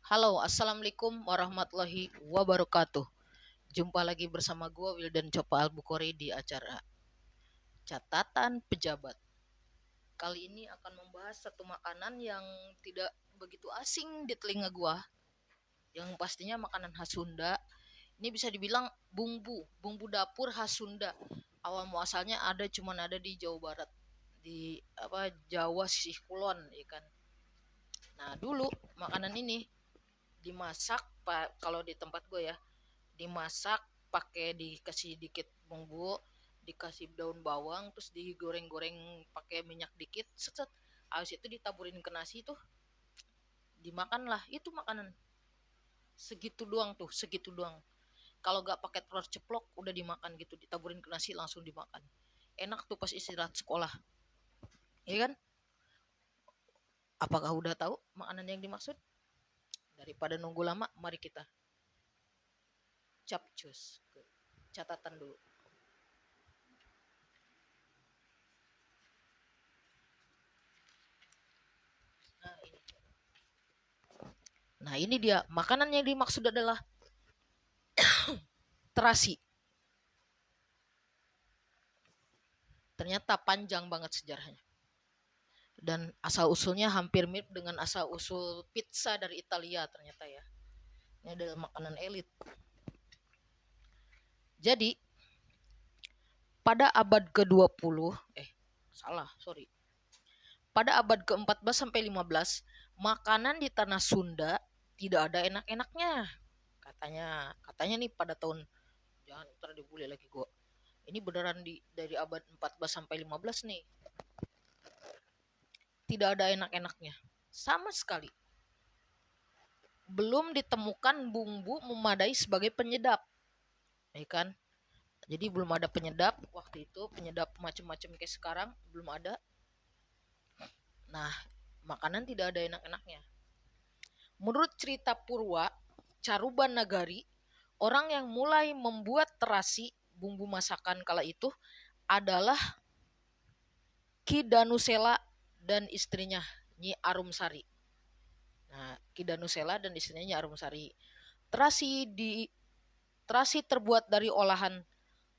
Halo, assalamualaikum warahmatullahi wabarakatuh. Jumpa lagi bersama gue Wildan Copa Albukhori di acara Catatan Pejabat. Kali ini akan membahas satu makanan yang tidak begitu asing di telinga gue, yang pastinya makanan khas Sunda. Ini bisa dibilang bumbu dapur khas Sunda. Awal muasalnya cuman ada di Jawa Barat, di Jawa sisih kulon, ya kan. Nah dulu makanan ini dimasak kalau di tempat gue ya, dimasak pakai dikasih dikit bumbu, dikasih daun bawang, terus digoreng-goreng pakai minyak dikit, set. Habis itu ditaburin ke nasi tuh, dimakan lah. Itu makanan segitu doang tuh, segitu doang. Kalau gak pakai telur ceplok udah dimakan gitu, ditaburin ke nasi langsung dimakan. Enak tuh pas istirahat sekolah, ya kan? Apakah udah tahu makanan yang dimaksud? Daripada nunggu lama, mari kita capcus ke catatan dulu. Nah ini, nah ini dia makanan yang dimaksud adalah terasi. Ternyata panjang banget sejarahnya. Dan asal usulnya hampir mirip dengan asal usul pizza dari Italia ternyata ya. Ini adalah makanan elit. Jadi pada abad ke-20, salah, sorry. Pada abad ke-14 sampai 15, makanan di tanah Sunda tidak ada enak-enaknya. Katanya nih pada tahun, jangan ntar dibully lagi gua. Ini beneran dari abad 14 sampai 15 nih. Tidak ada enak-enaknya. Sama sekali. Belum ditemukan bumbu memadai sebagai penyedap. Ya kan? Jadi belum ada penyedap waktu itu, penyedap macam-macam kayak sekarang belum ada. Nah, makanan tidak ada enak-enaknya. Menurut cerita Purwa, Caruban Nagari, orang yang mulai membuat terasi bumbu masakan kala itu adalah Ki Danusela dan istrinya Nyi Arumsari. Nah, Ki Danusela dan istrinya Nyi Arumsari. Terasi terbuat dari olahan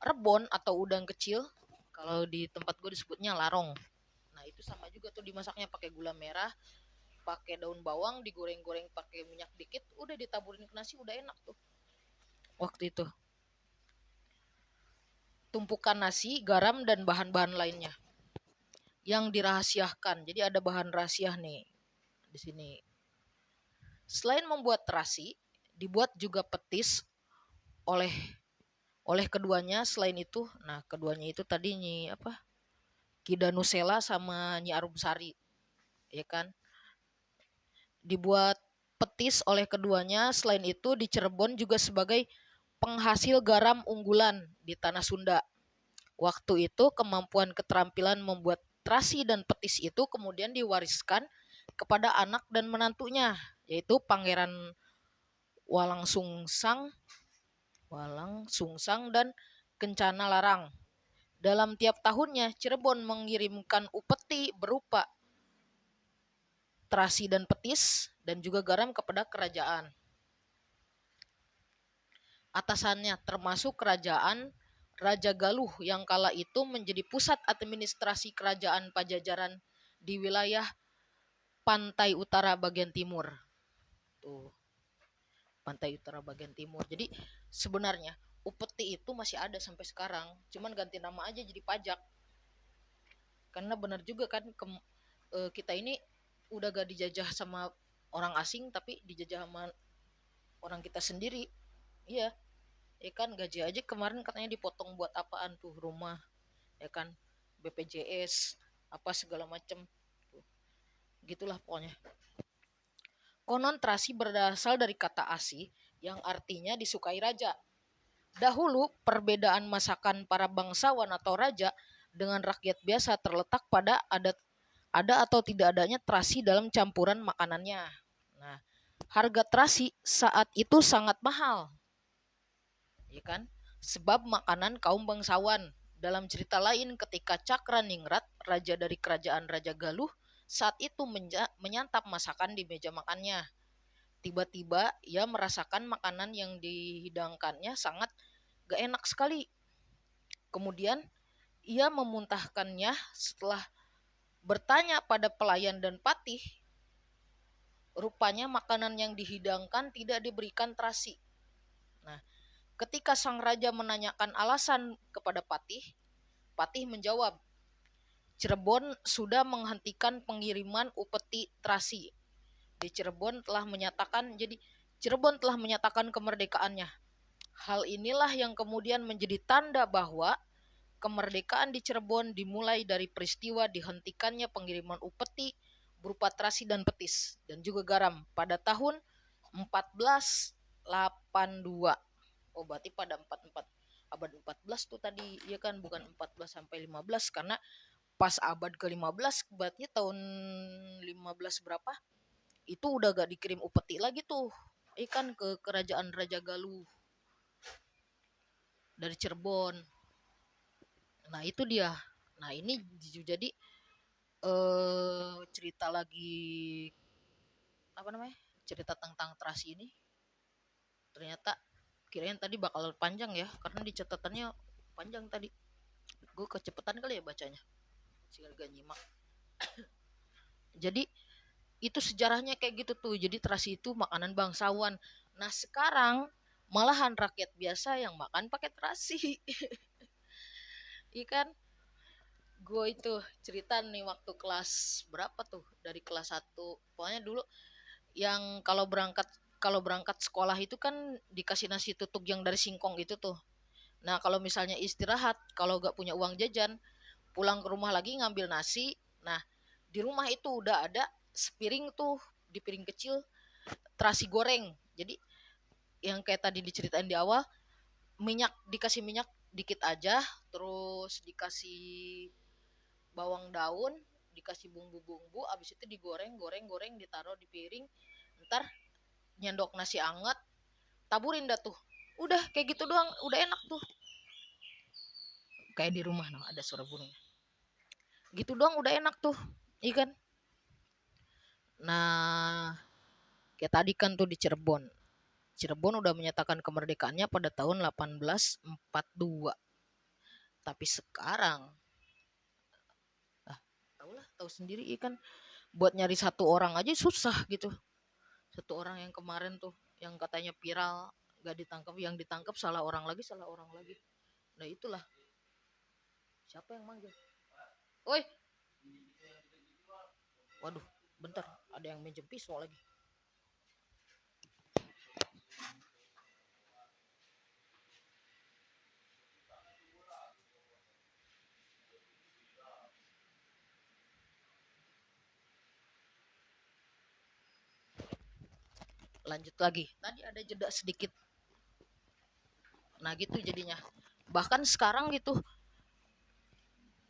rebon atau udang kecil. Kalau di tempat gue disebutnya larong. Nah, itu sama juga tuh dimasaknya pakai gula merah, pakai daun bawang, digoreng-goreng pakai minyak dikit, udah ditaburin ke nasi, udah enak tuh. Waktu itu tumpukan nasi, garam dan bahan-bahan lainnya yang dirahasiakan. Jadi ada bahan rahasia nih di sini. Selain membuat terasi, dibuat juga petis oleh keduanya. Selain itu, nah keduanya itu tadi Kidanusela sama Nyi Arumsari, ya kan? Dibuat petis oleh keduanya. Selain itu di Cirebon juga sebagai penghasil garam unggulan di tanah Sunda. Waktu itu kemampuan keterampilan membuat terasi dan petis itu kemudian diwariskan kepada anak dan menantunya, yaitu Pangeran Walang Sungsang, dan Kencana Larang. Dalam tiap tahunnya Cirebon mengirimkan upeti berupa terasi dan petis dan juga garam kepada kerajaan atasannya, termasuk kerajaan Raja Galuh yang kala itu menjadi pusat administrasi kerajaan Pajajaran di wilayah pantai utara bagian timur. Tuh, pantai utara bagian timur. Jadi sebenarnya upeti itu masih ada sampai sekarang, cuman ganti nama aja jadi pajak. Karena benar juga kan kita ini udah gak dijajah sama orang asing, tapi dijajah sama orang kita sendiri. Iya, ya kan, gaji aja kemarin katanya dipotong buat apaan tuh, rumah, ya kan, BPJS apa segala macam tuh, gitulah pokoknya. Konon terasi berasal dari kata asi yang artinya disukai raja. Dahulu perbedaan masakan para bangsawan atau raja dengan rakyat biasa terletak pada ada atau tidak adanya terasi dalam campuran makanannya. Nah, harga terasi saat itu sangat mahal, ya kan? Sebab makanan kaum bangsawan. Dalam cerita lain, ketika Cakraningrat, raja dari kerajaan Raja Galuh, saat itu menyantap masakan di meja makannya. tiba-tiba ia merasakan makanan yang dihidangkannya sangat gak enak sekali. Kemudian ia memuntahkannya. Setelah bertanya pada pelayan dan patih, rupanya makanan yang dihidangkan tidak diberikan terasi. Nah, ketika sang raja menanyakan alasan kepada patih, patih menjawab, Cirebon sudah menghentikan pengiriman upeti terasi. Di Cirebon telah menyatakan jadi Cirebon telah menyatakan kemerdekaannya. Hal inilah yang kemudian menjadi tanda bahwa kemerdekaan di Cirebon dimulai dari peristiwa dihentikannya pengiriman upeti berupa terasi dan petis dan juga garam pada tahun 1482. Oh, berarti pada 44 abad 14 tuh tadi ya kan, bukan 14 sampai 15, karena pas abad ke-15 berarti tahun 15 berapa itu udah gak dikirim upeti lagi tuh ikan ke kerajaan Raja Galuh dari Cirebon. Nah itu dia. Nah ini jadi cerita lagi apa namanya, cerita tentang terasi ini. Ternyata kirain tadi bakal panjang ya, karena di catatannya panjang tadi. Gue kecepatan kali ya bacanya, sehingga gak nyimak. Jadi itu sejarahnya kayak gitu tuh. Jadi terasi itu makanan bangsawan. Nah sekarang malahan rakyat biasa yang makan pakai terasi. Ikan gue itu cerita nih waktu kelas berapa tuh, dari kelas 1 pokoknya dulu, yang kalau berangkat sekolah itu kan dikasih nasi tutuk yang dari singkong itu tuh. Nah kalau misalnya istirahat, kalau gak punya uang jajan, pulang ke rumah lagi ngambil nasi. Nah di rumah itu udah ada sepiring tuh, di piring kecil terasi goreng. Jadi yang kayak tadi diceritain di awal, dikasih minyak dikit aja, terus dikasih bawang daun, dikasih bumbu-bumbu, abis itu digoreng, goreng, ditaruh di piring, ntar nyendok nasi anget, taburin dah tuh. Udah kayak gitu doang, udah enak tuh. Kayak di rumah no, ada suara burung. Gitu doang udah enak tuh, ikan. Nah, kayak tadi kan tuh di Cirebon. Cirebon udah menyatakan kemerdekaannya pada tahun 1842. Tapi sekarang, tahu sendiri ikan, buat nyari satu orang aja susah gitu. Satu orang yang kemarin tuh yang katanya viral gak ditangkap, yang ditangkap salah orang lagi, nah itulah. Siapa yang manggil? Woi, waduh, bentar, ada yang minjem pisau lagi. Lanjut lagi, tadi ada jeda sedikit. Nah gitu jadinya, bahkan sekarang gitu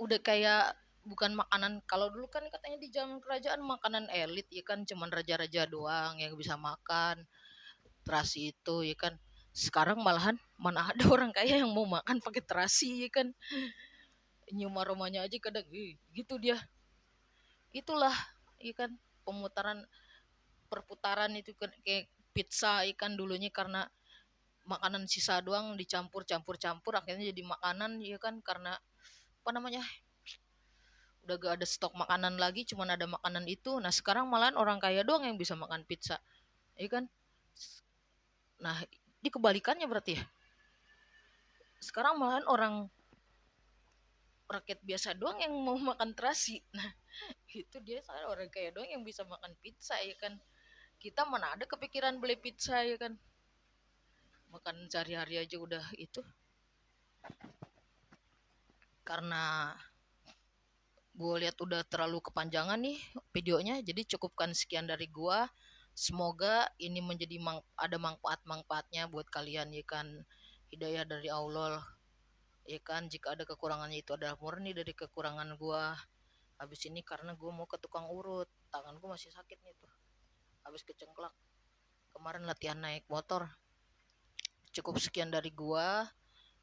udah kayak bukan makanan. Kalau dulu kan katanya di zaman kerajaan makanan elit ya kan, cuman raja-raja doang yang bisa makan terasi itu ya kan. Sekarang malahan mana ada orang kaya yang mau makan pakai terasi ya kan. Nyium aromanya aja kadang gitu dia. Itulah ya kan, pemutaran perputaran itu kan kayak pizza ikan dulunya, karena makanan sisa doang dicampur akhirnya jadi makanan ya kan, karena apa namanya, udah gak ada stok makanan lagi, cuman ada makanan itu. Nah sekarang malahan orang kaya doang yang bisa makan pizza ya kan. Nah ini kebalikannya berarti ya, sekarang malahan orang rakyat biasa doang yang mau makan terasi. Nah itu dia, soalnya orang kaya doang yang bisa makan pizza ya kan. Kita mana ada kepikiran beli pizza ya kan, makan sehari-hari aja udah itu. Karena gue lihat udah terlalu kepanjangan nih videonya, jadi cukupkan sekian dari gua. Semoga ini menjadi ada manfaat-manfaatnya buat kalian ya kan. Hidayah dari Allah ya kan. Jika ada kekurangannya itu adalah murni dari kekurangan gua. Habis ini karena gua mau ke tukang urut, tangan gua masih sakit nih tuh, habis kecengklak kemarin latihan naik motor. Cukup sekian dari gua.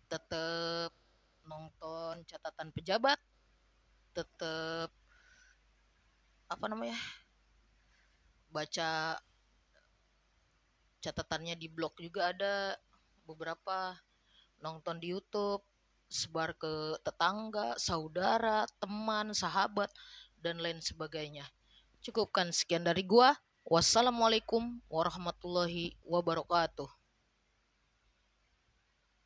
Tetap nonton catatan pejabat, tetap apa namanya, baca catatannya di blog juga ada beberapa, nonton di YouTube, sebar ke tetangga, saudara, teman, sahabat, dan lain sebagainya. Cukupkan sekian dari gua. Wassalamualaikum warahmatullahi wabarakatuh.